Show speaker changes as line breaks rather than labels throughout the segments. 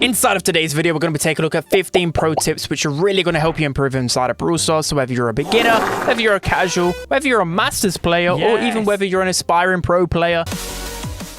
Inside of today's video, we're going to be taking a look at 15 pro tips which are really going to help you improve inside of Brawl Stars. So whether you're a beginner, whether you're a casual, whether you're a masters player, or even whether you're an aspiring pro player.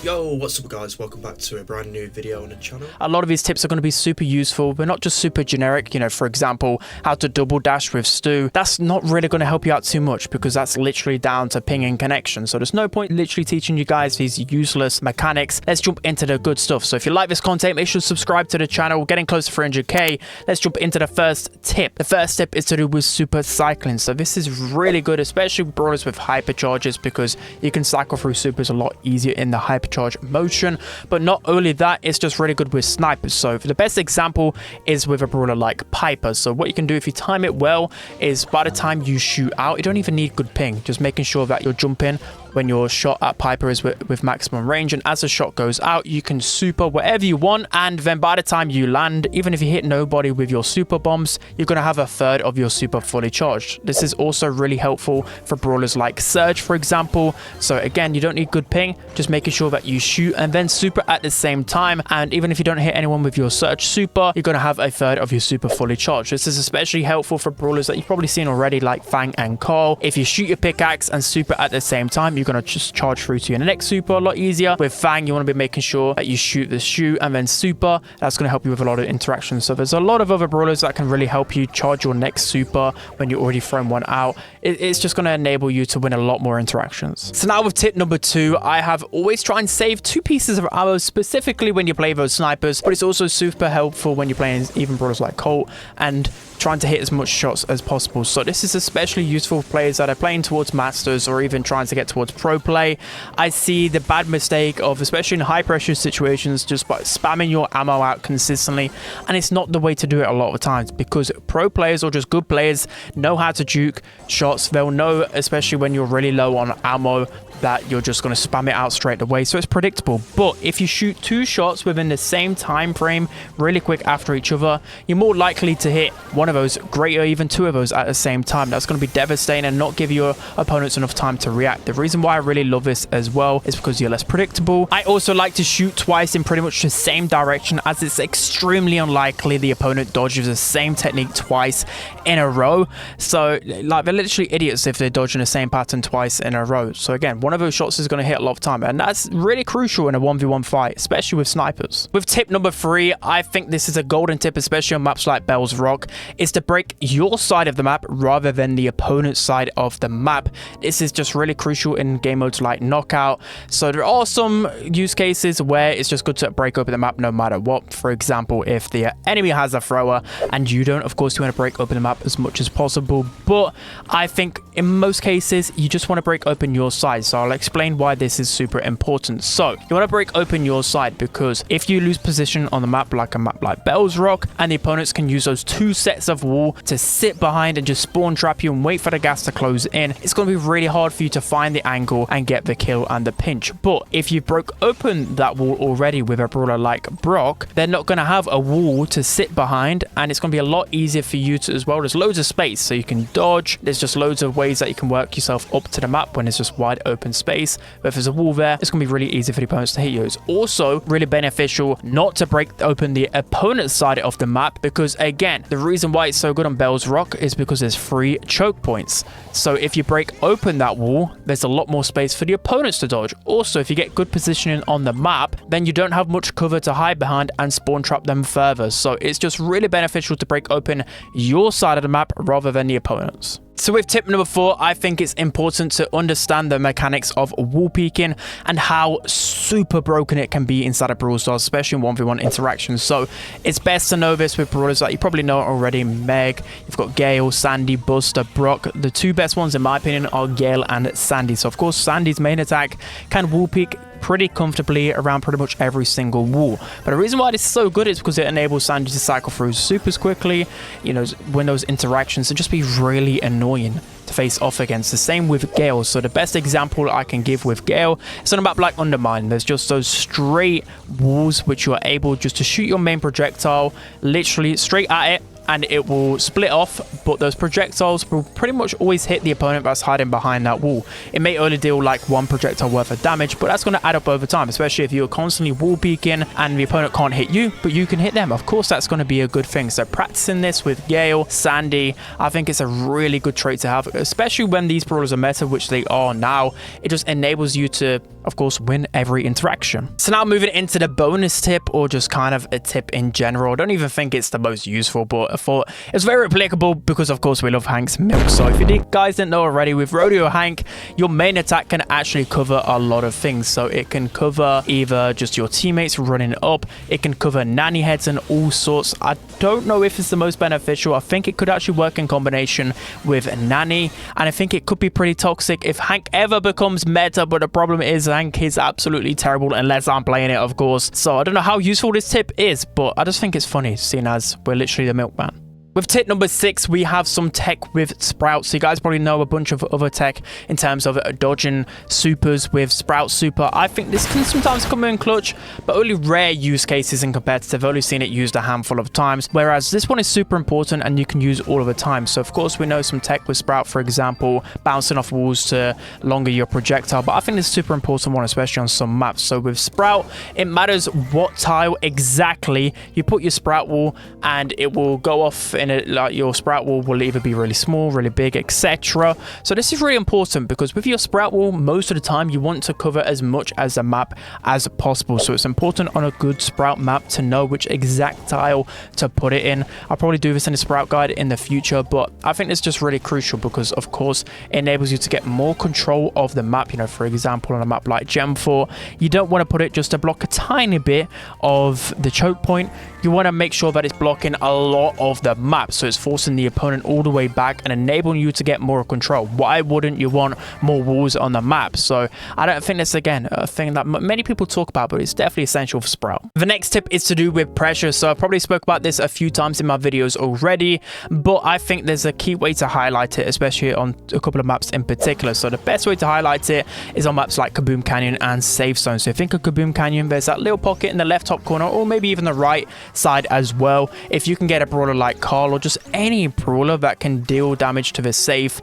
Yo, what's up guys, welcome back to a brand new video on the channel.
A lot of these tips are going to be super useful, but not just super generic. You know, for example, how to double dash with Stu. That's not really going to help you out too much because that's literally down to ping and connection. So there's no point literally teaching you guys these useless mechanics. Let's jump into the good stuff. So if you like this content, make sure to subscribe to the channel. We're getting close to 300k. Let's jump into the first tip. The first tip is to do with super cycling. So this is really good, especially brawlers with hypercharges, because you can cycle through supers a lot easier in the hypercharge motion. But not only that, it's just really good with snipers. So the best example is with a brawler like Piper. So what you can do if you time it well is by the time you shoot out, you don't even need good ping, just making sure that you're jumping when your shot at Piper is with maximum range, and as the shot goes out, you can super whatever you want, and then by the time you land, even if you hit nobody with your super bombs, you're going to have a third of your super fully charged. This is also really helpful for brawlers like Surge, for example. So again, you don't need good ping, just making sure that you shoot and then super at the same time, and even if you don't hit anyone with your Surge super, you're going to have a third of your super fully charged. This is especially helpful for brawlers that you've probably seen already, like Fang and Carl. If you shoot your pickaxe and super at the same time, you're going to just charge through to your next super a lot easier. With Fang, you want to be making sure that you shoot the shoot and then super. That's going to help you with a lot of interactions. So there's a lot of other brawlers that can really help you charge your next super when you're already thrown one out. It's just going to enable you to win a lot more interactions. So now with tip number 2, I have always try and save 2 pieces of ammo, specifically when you play those snipers, but it's also super helpful when you're playing even brawlers like Colt and trying to hit as much shots as possible. So this is especially useful for players that are playing towards masters or even trying to get towards pro play. I see the bad mistake of, especially in high pressure situations, just by spamming your ammo out consistently, and it's not the way to do it a lot of times, because pro players or just good players know how to juke shots. They'll know, especially when you're really low on ammo, that you're just going to spam it out straight away, so it's predictable. But if you shoot 2 shots within the same time frame really quick after each other, you're more likely to hit one of those, great, or even 2 of those at the same time. That's going to be devastating and not give your opponents enough time to react. The reason why I really love this as well is because you're less predictable. I also like to shoot twice in pretty much the same direction, as it's extremely unlikely the opponent dodges the same technique twice in a row. So like, they're literally idiots if they're dodging the same pattern twice in a row. So again, one of those shots is going to hit a lot of time, and that's really crucial in a 1v1 fight, especially with snipers. With tip number 3, I think this is a golden tip, especially on maps like Bell's Rock, is to break your side of the map rather than the opponent's side of the map. This is just really crucial in game modes like Knockout. So there are some use cases where it's just good to break open the map no matter what. For example, if the enemy has a thrower and you don't, of course you want to break open the map as much as possible, but I think in most cases you just want to break open your side. So I'll explain why this is super important. So you want to break open your side because if you lose position on the map, like a map like Bell's Rock, and the opponents can use those 2 sets of wall to sit behind and just spawn trap you and wait for the gas to close in, it's going to be really hard for you to find the angle and get the kill and the pinch. But if you broke open that wall already with a brawler like Brock, they're not going to have a wall to sit behind, and it's going to be a lot easier for you to as well. There's loads of space so you can dodge. There's just loads of ways that you can work yourself up to the map when it's just wide open space. But if there's a wall there, it's going to be really easy for the opponents to hit you. It's also really beneficial not to break open the opponent's side of the map, because again, the reason why it's so good on Bell's Rock is because there's 3 choke points. So if you break open that wall, there's a lot more space for the opponents to dodge. Also, if you get good positioning on the map, then you don't have much cover to hide behind and spawn trap them further. So it's just really beneficial to break open your side of the map rather than the opponent's. So with tip number 4, I think it's important to understand the mechanics of Wopeaking and how super broken it can be inside of Brawl Stars, especially in 1v1 interactions. So it's best to know this with brawlers that you probably know already. Meg, you've got Gale, Sandy, Buster, Brock. The 2 best ones in my opinion are Gale and Sandy. So of course Sandy's main attack can Wopeak pretty comfortably around pretty much every single wall. But the reason why this is so good is because it enables Sandy to cycle through supers quickly, you know, win those interactions and just be really annoying to face off against. The same with Gale. So the best example I can give with Gale is on a map like Undermine. There's just those straight walls which you are able just to shoot your main projectile literally straight at it, and it will split off, but those projectiles will pretty much always hit the opponent that's hiding behind that wall. It may only deal like one projectile worth of damage, but that's going to add up over time, especially if you're constantly wall peeking and the opponent can't hit you, but you can hit them. Of course, that's going to be a good thing. So practicing this with Gale, Sandy, I think it's a really good trait to have, especially when these brawlers are meta, which they are now. It just enables you to, of course, win every interaction. So now moving into the bonus tip, or just kind of a tip in general. I don't even think it's the most useful, but I thought it's very applicable because, of course, we love Hank's milk. So if you guys didn't know already, with Rodeo Hank, your main attack can actually cover a lot of things. So it can cover either just your teammates running up, it can cover nanny heads and all sorts. I don't know if it's the most beneficial. I think it could actually work in combination with Nanny, and I think it could be pretty toxic if Hank ever becomes meta, but the problem is Hank is absolutely terrible unless I'm playing it, of course. So I don't know how useful this tip is, but I just think it's funny, seeing as we're literally the milkman. With tip number 6, we have some tech with Sprout. So you guys probably know a bunch of other tech in terms of dodging supers with Sprout super. I think this can sometimes come in clutch, but only rare use cases in competitive. I've only seen it used a handful of times, whereas this one is super important and you can use all of the time. So of course we know some tech with Sprout, for example, bouncing off walls to longer your projectile, but I think this is a super important one, especially on some maps. So with Sprout, it matters what tile exactly you put your Sprout wall, and it will go off in it. Like your Sprout wall will either be really small, really big, etc. So this is really important because with your Sprout wall, most of the time you want to cover as much as the map as possible. So it's important on a good Sprout map to know which exact tile to put it in. I'll probably do this in a Sprout guide in the future, but I think it's just really crucial because, of course, it enables you to get more control of the map. You know, for example, on a map like Gem 4, you don't want to put it just to block a tiny bit of the choke point. You want to make sure that it's blocking a lot of the map, so it's forcing the opponent all the way back and enabling you to get more control. Why wouldn't you want more walls on the map? So I don't think that's, again, a thing that many people talk about, but it's definitely essential for Sprout. The next tip is to do with pressure. So I probably spoke about this a few times in my videos already, but I think there's a key way to highlight it, especially on a couple of maps in particular. So the best way to highlight it is on maps like Kaboom Canyon and Safe Zone. So think of Kaboom Canyon, there's that little pocket in the left top corner, or maybe even the right side as well. If you can get a brawler like Carl, or just any brawler that can deal damage to the safe,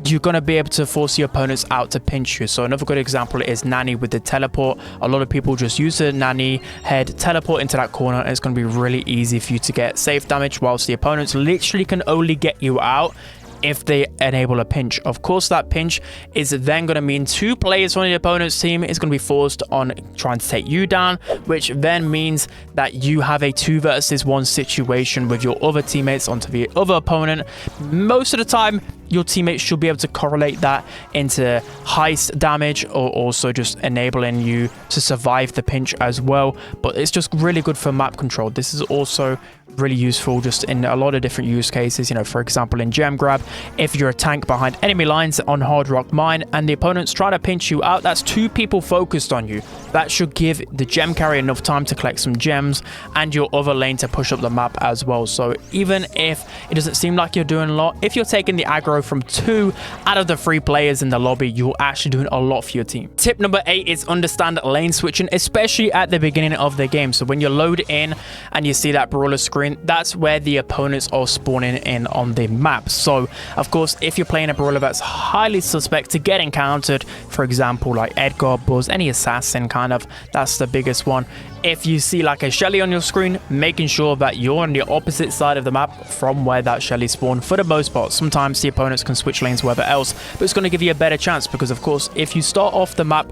you're going to be able to force your opponents out to pinch you. So another good example is Nanny with the teleport. A lot of people just use the Nanny head, teleport into that corner, and it's going to be really easy for you to get safe damage, whilst the opponents literally can only get you out if they enable a pinch. Of course, that pinch is then going to mean 2 players on the opponent's team is going to be forced on trying to take you down, which then means that you have a 2 versus 1 situation with your other teammates onto the other opponent. Most of the time, your teammates should be able to correlate that into heist damage, or also just enabling you to survive the pinch as well. But it's just really good for map control. This is also really useful just in a lot of different use cases. You know, for example, in gem grab, if you're a tank behind enemy lines on hard rock mine and the opponent's trying to pinch you out, that's 2 people focused on you. That should give the gem carrier enough time to collect some gems and your other lane to push up the map as well. So even if it doesn't seem like you're doing a lot, if you're taking the aggro from 2 out of the 3 players in the lobby, you're actually doing a lot for your team. Tip number 8 is understand lane switching, especially at the beginning of the game. So when you load in and you see that brawler screen, that's where the opponents are spawning in on the map. So of course, if you're playing a brawler that's highly suspect to get encountered, for example like Edgar, Buzz, any assassin kind of, that's the biggest one. If you see like a Shelly on your screen, making sure that you're on the opposite side of the map from where that Shelly spawned for the most part. Sometimes the opponents can switch lanes wherever else, but it's going to give you a better chance because, of course, if you start off the map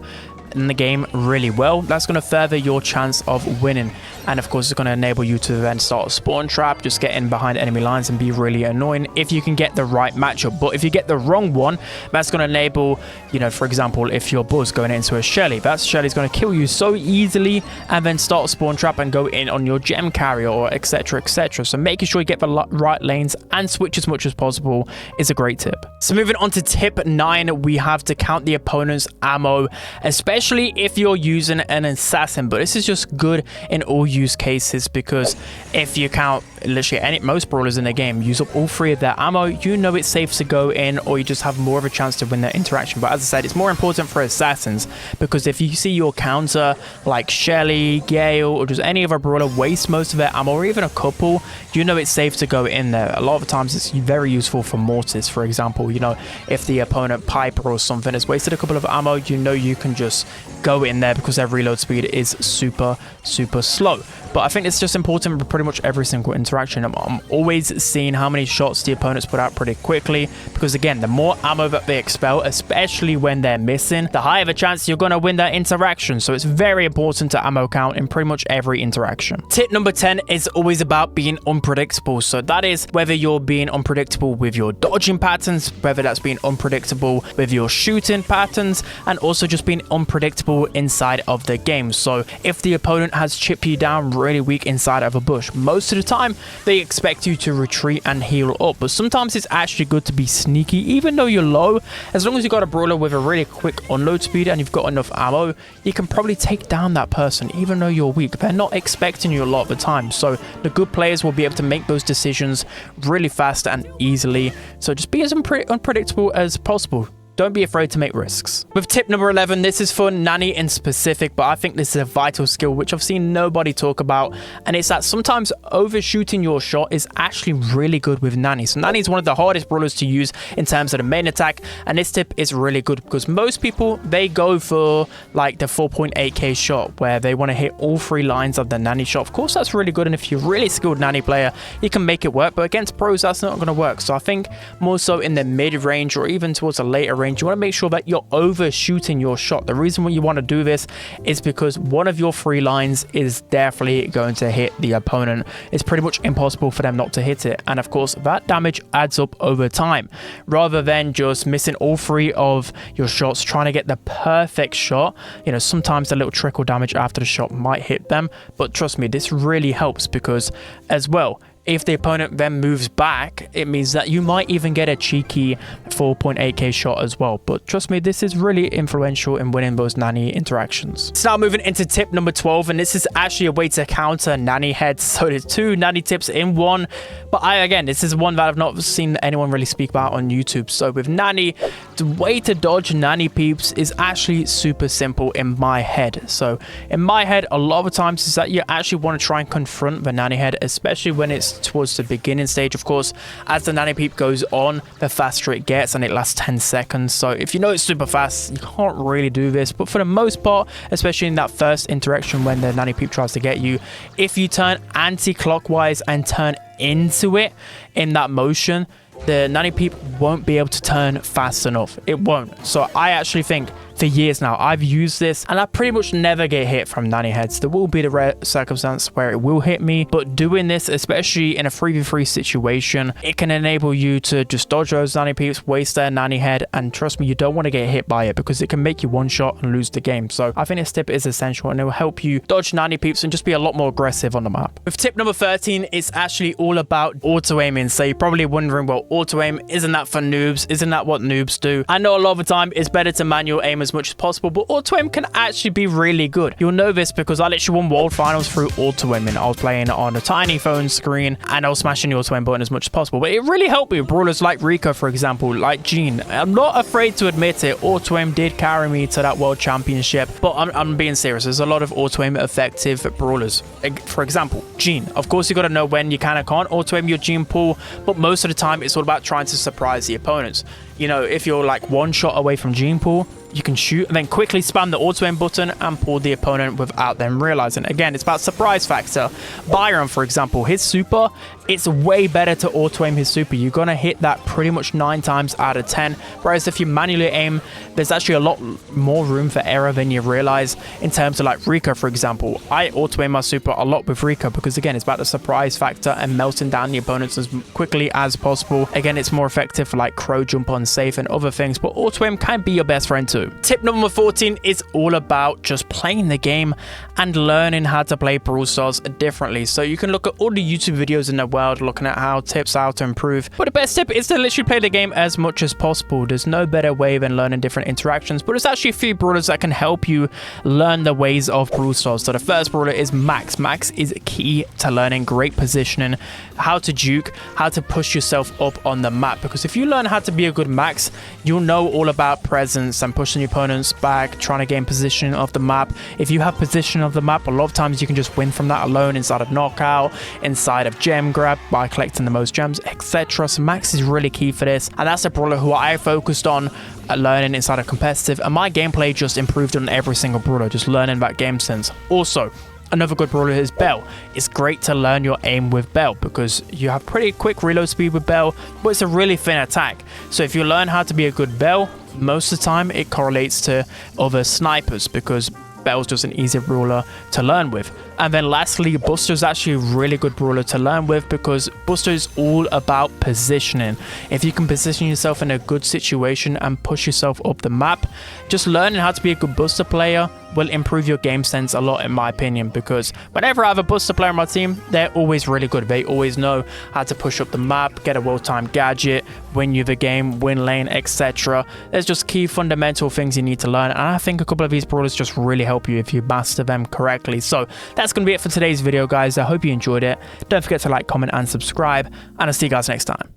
in the game really well, that's going to further your chance of winning. And of course, it's going to enable you to then start a spawn trap, just get in behind enemy lines and be really annoying if you can get the right matchup. But if you get the wrong one, that's going to enable, you know, for example, if you're Buzz going into a Shelly, that Shelly's going to kill you so easily and then start a spawn trap and go in on your gem carrier, or etc, etc. So making sure you get the right lanes and switch as much as possible is a great tip. So moving on to tip 9, we have to count the opponent's ammo, especially especially if you're using an assassin. But this is just good in all use cases, because if you count literally most brawlers in the game use up all 3 of their ammo, you know it's safe to go in, or you just have more of a chance to win that interaction. But as I said, it's more important for assassins, because if you see your counter like Shelly, Gale, or just any other brawler waste most of their ammo, or even a couple, you know it's safe to go in there. A lot of times it's very useful for Mortis, for example. You know, if the opponent Piper or something has wasted a couple of ammo, you know you can just go in there because their reload speed is super slow. But I think it's just important for pretty much every single interaction. I'm always seeing how many shots the opponents put out pretty quickly, because again, the more ammo that they expel, especially when they're missing, the higher the chance you're going to win that interaction. So it's very important to ammo count in pretty much every interaction. Tip number 10 is always about being unpredictable. So that is whether you're being unpredictable with your dodging patterns, whether that's being unpredictable with your shooting patterns, and also just being unpredictable inside of the game. So if the opponent has chipped you down really weak inside of a bush, most of the time they expect you to retreat and heal up. But sometimes it's actually good to be sneaky, even though you're low. As long as you've got a brawler with a really quick unload speed and you've got enough ammo, you can probably take down that person even though you're weak. They're not expecting you a lot of the time, so the good players will be able to make those decisions really fast and easily. So just be as unpredictable as possible. Don't be afraid to make risks. With tip number 11, this is for Nanny in specific, but I think this is a vital skill which I've seen nobody talk about, and it's that sometimes overshooting your shot is actually really good with Nanny. So Nanny is one of the hardest brawlers to use in terms of the main attack, and this tip is really good because most people, they go for like the 4.8k shot where they want to hit all 3 lines of the Nanny shot. Of course, that's really good, and if you're a really skilled Nanny player, you can make it work, but against pros, that's not going to work. So I think more so in the mid-range or even towards a later range, you want to make sure that you're overshooting your shot. The reason why you want to do this is because one of your 3 lines is definitely going to hit the opponent. It's pretty much impossible for them not to hit it, and of course that damage adds up over time. Rather than just missing all 3 of your shots trying to get the perfect shot, you know, sometimes the little trickle damage after the shot might hit them, but trust me, this really helps because as well, if the opponent then moves back, it means that you might even get a cheeky 4.8k shot as well. But trust me, this is really influential in winning those Nanny interactions. So now moving into tip number 12, and this is actually a way to counter Nanny heads. So there's 2 Nanny tips in one. But again, this is one that I've not seen anyone really speak about on YouTube. So with Nanny, the way to dodge Nanny peeps is actually super simple in my head. So in my head, a lot of the times is that you actually want to try and confront the Nanny head, especially when it's towards the beginning stage. Of course, as the Nanny peep goes on, the faster it gets, and it lasts 10 seconds. So if you know it's super fast, you can't really do this. But for the most part, especially in that first interaction when the Nanny peep tries to get you, if you turn anti-clockwise and turn into it in that motion, the Nanny peep won't be able to turn fast enough. It won't. So I actually think for years now, I've used this and I pretty much never get hit from Nanny heads. There will be the rare circumstance where it will hit me, but doing this, especially in a 3v3 situation, it can enable you to just dodge those Nanny peeps, waste their Nanny head, and trust me, you don't want to get hit by it because it can make you one shot and lose the game. So I think this tip is essential and it will help you dodge Nanny peeps and just be a lot more aggressive on the map. With tip number 13, it's actually all about auto aiming. So you're probably wondering, well, auto aim, isn't that for noobs? Isn't that what noobs do? I know a lot of the time it's better to manual aim as much as possible, but auto aim can actually be really good. You'll know this because I literally won world finals through auto aiming. I was playing on a tiny phone screen and I was smashing the auto aim button as much as possible, but it really helped me with brawlers like Rico, for example, like Jean. I'm not afraid to admit it, auto aim did carry me to that world championship, but I'm being serious. There's a lot of auto aim effective brawlers. For example, Jean. Of course, you got to know when you can and can't auto aim your Jean pool, but most of the time it's all about trying to surprise the opponents. You know, if you're like one shot away from Jean pool, you can shoot and then quickly spam the auto aim button and pull the opponent without them realizing. Again, it's about surprise factor. Byron, for example, his super, it's way better to auto aim his super. You're gonna hit that pretty much 9 times out of 10, whereas if you manually aim, there's actually a lot more room for error than you realize. In terms of like Rico, for example, I auto aim my super a lot with Rico because again, it's about the surprise factor and melting down the opponents as quickly as possible. Again, it's more effective for like crow jump on safe and other things, but auto aim can be your best friend too. Stu. Tip number 14 is all about just playing the game and learning how to play Brawl Stars differently. So you can look at all the YouTube videos in the world looking at how to improve. But the best tip is to literally play the game as much as possible. There's no better way than learning different interactions, but there's actually a few brawlers that can help you learn the ways of Brawl Stars. So the first brawler is Max. Max is key to learning great positioning, how to juke, how to push yourself up on the map. Because if you learn how to be a good Max, you'll know all about presence and pushing your opponents back, trying to gain position of the map. If you have position of the map, a lot of times you can just win from that alone inside of knockout, inside of gem grab by collecting the most gems, etc. So Max is really key for this, and that's a brawler who I focused on learning inside of competitive, and my gameplay just improved on every single brawler, just learning that game sense. Also, another good brawler is Bell. It's great to learn your aim with Bell because you have pretty quick reload speed with Bell, but it's a really thin attack. So if you learn how to be a good Bell, most of the time it correlates to other snipers because Bell's just an easy brawler to learn with. And then lastly, Buster's actually a really good brawler to learn with because Buster is all about positioning. If you can position yourself in a good situation and push yourself up the map, just learning how to be a good Buster player will improve your game sense a lot, in my opinion, because whenever I have a Buster player on my team, they're always really good. They always know how to push up the map, get a well-timed gadget, win you the game, win lane, etc. There's just key fundamental things you need to learn, and I think a couple of these brawlers just really help you if you master them correctly. So that's going to be it for today's video, guys. I hope you enjoyed it. Don't forget to like, comment, and subscribe, and I'll see you guys next time.